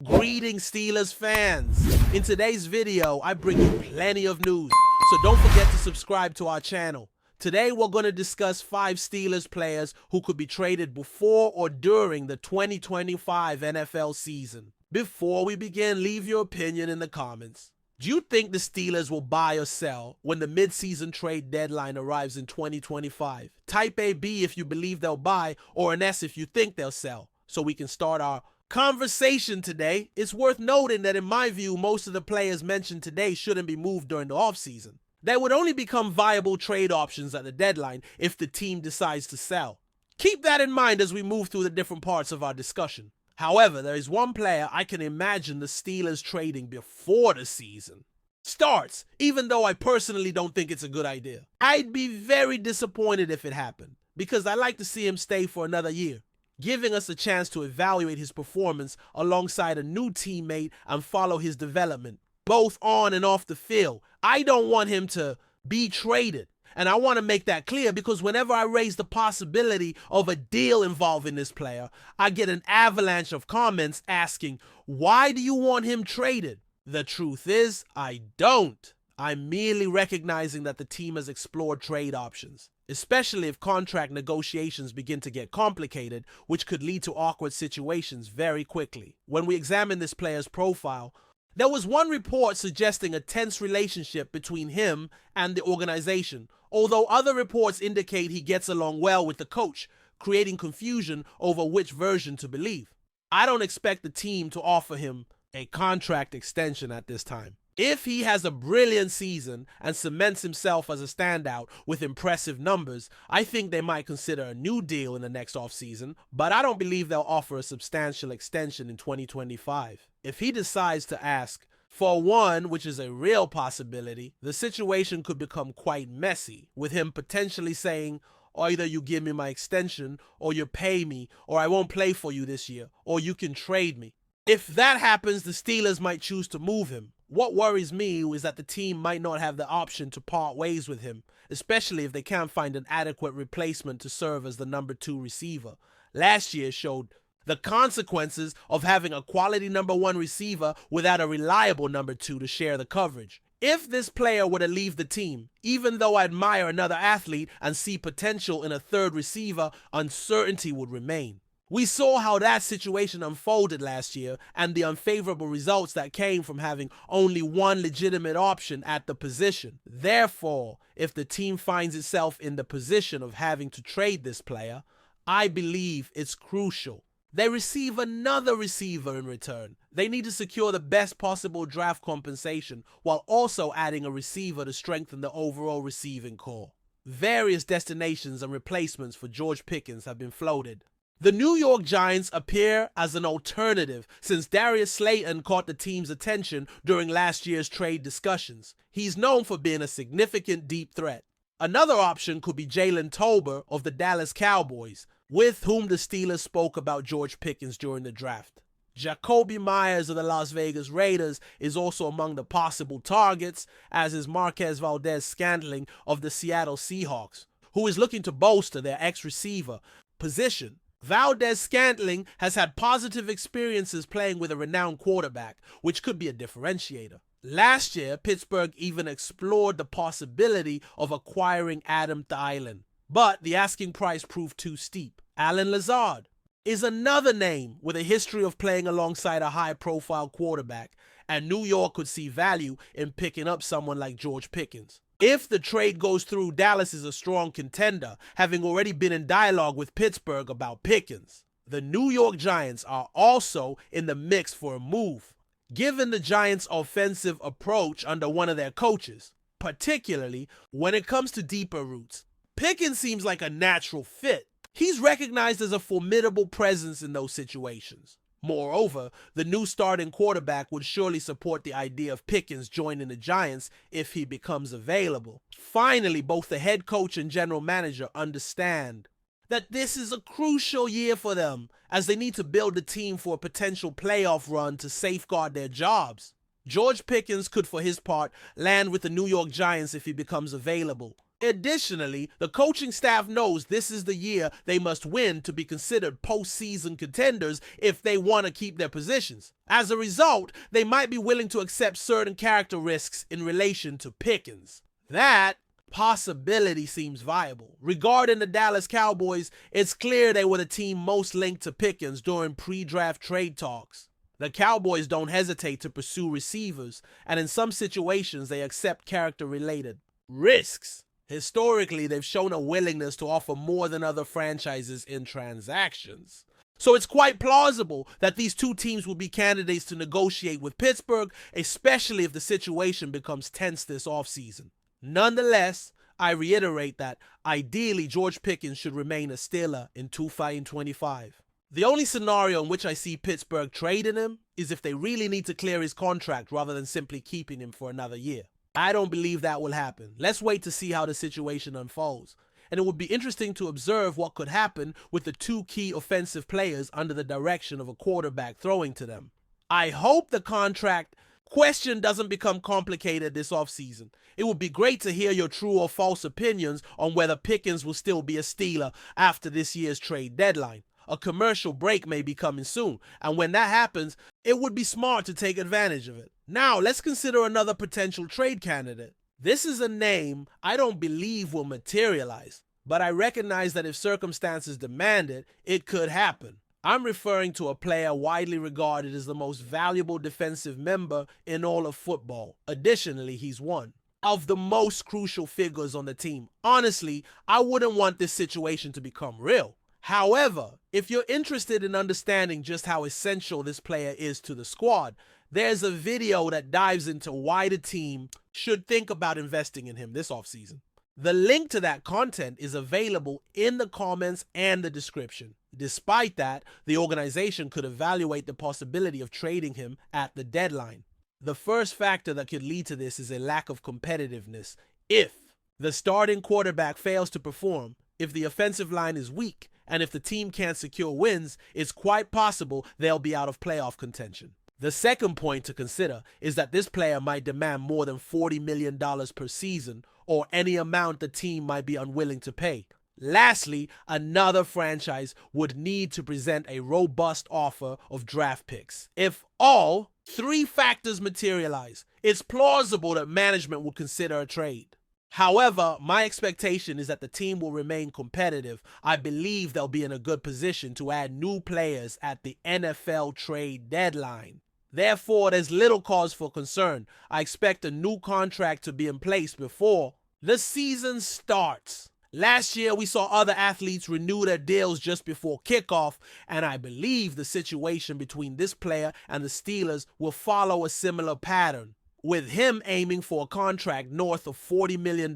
Greetings, Steelers fans. In today's video, I bring you plenty of news, so don't forget to subscribe to our channel. Today, we're going to discuss 5 Steelers players who could be traded before or during the 2025 NFL season. Before we begin, leave your opinion in the comments. Do you think the Steelers will buy or sell when the mid-season trade deadline arrives in 2025? Type a B if you believe they'll buy, or an S if you think they'll sell, so we can start our conversation today. It's worth noting that in my view, most of the players mentioned today shouldn't be moved during the offseason. They would only become viable trade options at the deadline if the team decides to sell. Keep that in mind as we move through the different parts of our discussion. However, there is one player I can imagine the Steelers trading before the season starts, even though I personally don't think it's a good idea. I'd be very disappointed if it happened, because I like to see him stay for another year, giving us a chance to evaluate his performance alongside a new teammate and follow his development, both on and off the field. I don't want him to be traded. And I want to make that clear because whenever I raise the possibility of a deal involving this player, I get an avalanche of comments asking, why do you want him traded? The truth is, I don't. I'm merely recognizing that the team has explored trade options, especially if contract negotiations begin to get complicated, which could lead to awkward situations very quickly. When we examine this player's profile, there was one report suggesting a tense relationship between him and the organization, although other reports indicate he gets along well with the coach, creating confusion over which version to believe. I don't expect the team to offer him a contract extension at this time. If he has a brilliant season and cements himself as a standout with impressive numbers, I think they might consider a new deal in the next offseason, but I don't believe they'll offer a substantial extension in 2025. If he decides to ask for one, which is a real possibility, the situation could become quite messy, with him potentially saying, either you give me my extension, or you pay me, or I won't play for you this year, or you can trade me. If that happens, the Steelers might choose to move him. What worries me is that the team might not have the option to part ways with him, especially if they can't find an adequate replacement to serve as the number 2 receiver. Last year showed the consequences of having a quality number 1 receiver without a reliable number 2 to share the coverage. If this player were to leave the team, even though I admire another athlete and see potential in a third receiver, uncertainty would remain. We saw how that situation unfolded last year and the unfavorable results that came from having only one legitimate option at the position. Therefore, if the team finds itself in the position of having to trade this player, I believe it's crucial they receive another receiver in return. They need to secure the best possible draft compensation while also adding a receiver to strengthen the overall receiving core. Various destinations and replacements for George Pickens have been floated. The New York Giants appear as an alternative since Darius Slayton caught the team's attention during last year's trade discussions. He's known for being a significant deep threat. Another option could be Jalen Tolbert of the Dallas Cowboys, with whom the Steelers spoke about George Pickens during the draft. Jacoby Myers of the Las Vegas Raiders is also among the possible targets, as is Marquez Valdes-Scantling of the Seattle Seahawks, who is looking to bolster their ex-receiver position. Valdes-Scantling has had positive experiences playing with a renowned quarterback, which could be a differentiator. Last year, Pittsburgh even explored the possibility of acquiring Adam Thielen, but the asking price proved too steep. Allen Lazard is another name with a history of playing alongside a high-profile quarterback, and New York could see value in picking up someone like George Pickens. If the trade goes through, Dallas is a strong contender, having already been in dialogue with Pittsburgh about Pickens. The New York Giants are also in the mix for a move, given the Giants' offensive approach under one of their coaches, particularly when it comes to deeper routes. Pickens seems like a natural fit. He's recognized as a formidable presence in those situations. Moreover, the new starting quarterback would surely support the idea of Pickens joining the Giants if he becomes available. Finally, both the head coach and general manager understand that this is a crucial year for them, as they need to build a team for a potential playoff run to safeguard their jobs. George Pickens could, for his part, land with the New York Giants if he becomes available. Additionally, the coaching staff knows this is the year they must win to be considered postseason contenders if they want to keep their positions. As a result, they might be willing to accept certain character risks in relation to Pickens. That possibility seems viable. Regarding the Dallas Cowboys, it's clear they were the team most linked to Pickens during pre-draft trade talks. The Cowboys don't hesitate to pursue receivers, and in some situations they accept character-related risks. Historically, they've shown a willingness to offer more than other franchises in transactions. So it's quite plausible that these two teams will be candidates to negotiate with Pittsburgh, especially if the situation becomes tense this offseason. Nonetheless, I reiterate that ideally George Pickens should remain a Steeler in 2025. The only scenario in which I see Pittsburgh trading him is if they really need to clear his contract rather than simply keeping him for another year. I don't believe that will happen. Let's wait to see how the situation unfolds. And it would be interesting to observe what could happen with the two key offensive players under the direction of a quarterback throwing to them. I hope the contract question doesn't become complicated this offseason. It would be great to hear your true or false opinions on whether Pickens will still be a Steeler after this year's trade deadline. A commercial break may be coming soon, and when that happens, it would be smart to take advantage of it. Now, let's consider another potential trade candidate. This is a name I don't believe will materialize, but I recognize that if circumstances demand it, it could happen. I'm referring to a player widely regarded as the most valuable defensive member in all of football. Additionally, he's one of the most crucial figures on the team. Honestly, I wouldn't want this situation to become real. However, if you're interested in understanding just how essential this player is to the squad, there's a video that dives into why the team should think about investing in him this offseason. The link to that content is available in the comments and the description. Despite that, the organization could evaluate the possibility of trading him at the deadline. The first factor that could lead to this is a lack of competitiveness. If the starting quarterback fails to perform, if the offensive line is weak, and if the team can't secure wins, it's quite possible they'll be out of playoff contention. The second point to consider is that this player might demand more than $40 million per season, or any amount the team might be unwilling to pay. Lastly, another franchise would need to present a robust offer of draft picks. If all three factors materialize, it's plausible that management would consider a trade. However, my expectation is that the team will remain competitive. I believe they'll be in a good position to add new players at the NFL trade deadline. Therefore, there's little cause for concern. I expect a new contract to be in place before the season starts. Last year, we saw other athletes renew their deals just before kickoff, and I believe the situation between this player and the Steelers will follow a similar pattern, with him aiming for a contract north of $40 million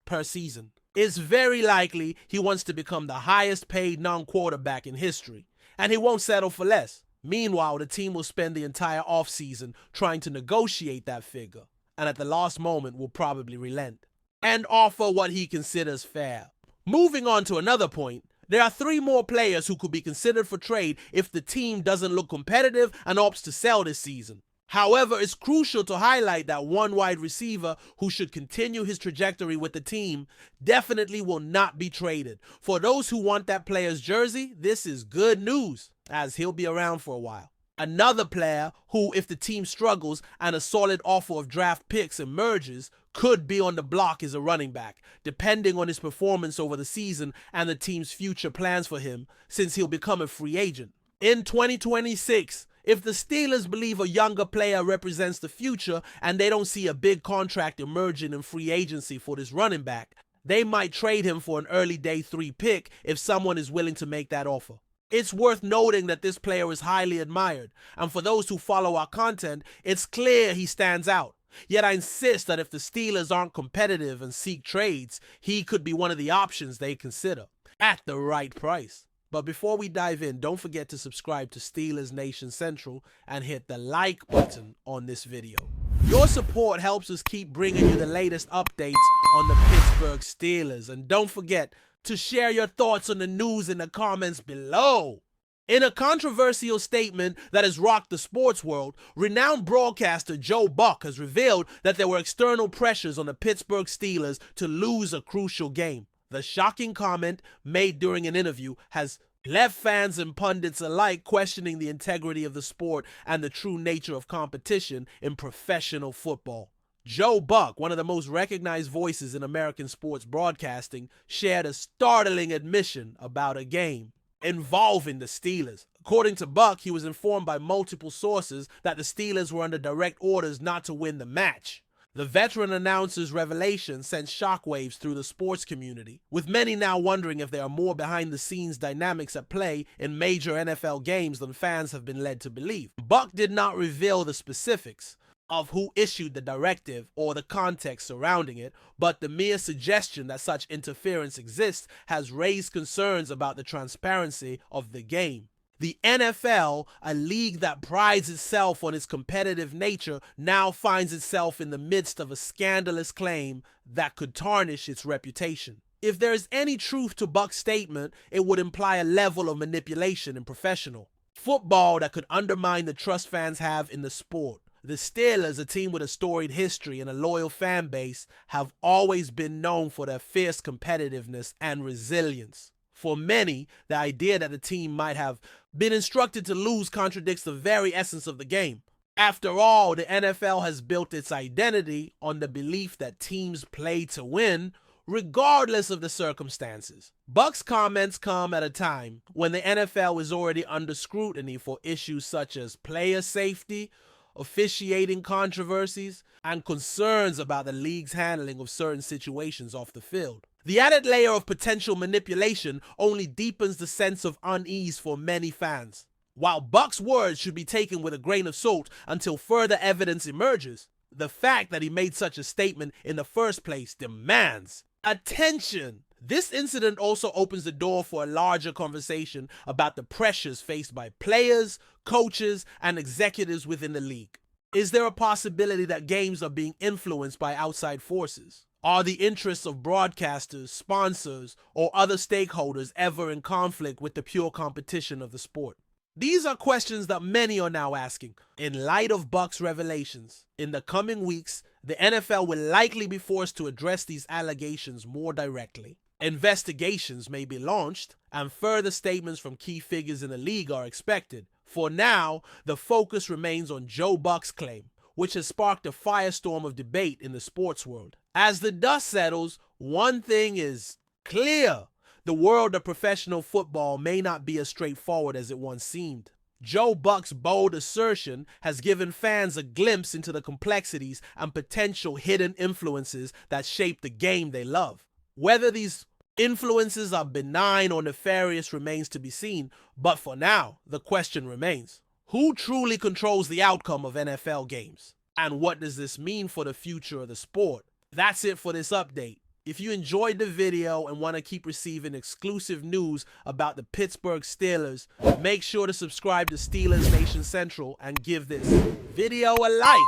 per season. It's very likely he wants to become the highest paid non-quarterback in history, and he won't settle for less. Meanwhile, the team will spend the entire offseason trying to negotiate that figure, and at the last moment will probably relent and offer what he considers fair. Moving on to another point, there are three more players who could be considered for trade if the team doesn't look competitive and opts to sell this season. However, it's crucial to highlight that one wide receiver who should continue his trajectory with the team definitely will not be traded. For those who want that player's jersey, this is good news, as he'll be around for a while. Another player who, if the team struggles and a solid offer of draft picks emerges, could be on the block is a running back, depending on his performance over the season and the team's future plans for him, since he'll become a free agent. In 2026, if the Steelers believe a younger player represents the future and they don't see a big contract emerging in free agency for this running back, they might trade him for an early day 3 pick if someone is willing to make that offer. It's worth noting that this player is highly admired, and for those who follow our content, it's clear he stands out. Yet I insist that if the Steelers aren't competitive and seek trades, he could be one of the options they consider, at the right price. But before we dive in, don't forget to subscribe to Steelers Nation Central and hit the like button on this video. Your support helps us keep bringing you the latest updates on the Pittsburgh Steelers. And don't forget to share your thoughts on the news in the comments below. In a controversial statement that has rocked the sports world, renowned broadcaster Joe Buck has revealed that there were external pressures on the Pittsburgh Steelers to lose a crucial game. The shocking comment, made during an interview, has left fans and pundits alike questioning the integrity of the sport and the true nature of competition in professional football. Joe Buck, one of the most recognized voices in American sports broadcasting, shared a startling admission about a game involving the Steelers. According to Buck, he was informed by multiple sources that the Steelers were under direct orders not to win the match. The veteran announcer's revelation sent shockwaves through the sports community, with many now wondering if there are more behind-the-scenes dynamics at play in major NFL games than fans have been led to believe. Buck did not reveal the specifics of who issued the directive or the context surrounding it, but the mere suggestion that such interference exists has raised concerns about the transparency of the game. The NFL, a league that prides itself on its competitive nature, now finds itself in the midst of a scandalous claim that could tarnish its reputation. If there is any truth to Buck's statement, it would imply a level of manipulation in professional football that could undermine the trust fans have in the sport. The Steelers, a team with a storied history and a loyal fan base, have always been known for their fierce competitiveness and resilience. For many, the idea that the team might have been instructed to lose contradicts the very essence of the game. After all, the NFL has built its identity on the belief that teams play to win, regardless of the circumstances. Buck's comments come at a time when the NFL is already under scrutiny for issues such as player safety, officiating controversies, and concerns about the league's handling of certain situations off the field. The added layer of potential manipulation only deepens the sense of unease for many fans. While Buck's words should be taken with a grain of salt until further evidence emerges, the fact that he made such a statement in the first place demands attention. This incident also opens the door for a larger conversation about the pressures faced by players, coaches, and executives within the league. Is there a possibility that games are being influenced by outside forces? Are the interests of broadcasters, sponsors, or other stakeholders ever in conflict with the pure competition of the sport? These are questions that many are now asking. In light of Buck's revelations, in the coming weeks, the NFL will likely be forced to address these allegations more directly. Investigations may be launched, and further statements from key figures in the league are expected. For now, the focus remains on Joe Buck's claim, which has sparked a firestorm of debate in the sports world. As the dust settles, one thing is clear: the world of professional football may not be as straightforward as it once seemed. Joe Buck's bold assertion has given fans a glimpse into the complexities and potential hidden influences that shape the game they love. Whether these influences are benign or nefarious remains to be seen, but for now, the question remains: who truly controls the outcome of NFL games? And what does this mean for the future of the sport? That's it for this update. If you enjoyed the video and want to keep receiving exclusive news about the Pittsburgh Steelers, make sure to subscribe to Steelers Nation Central and give this video a like.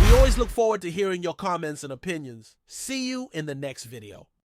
We always look forward to hearing your comments and opinions. See you in the next video.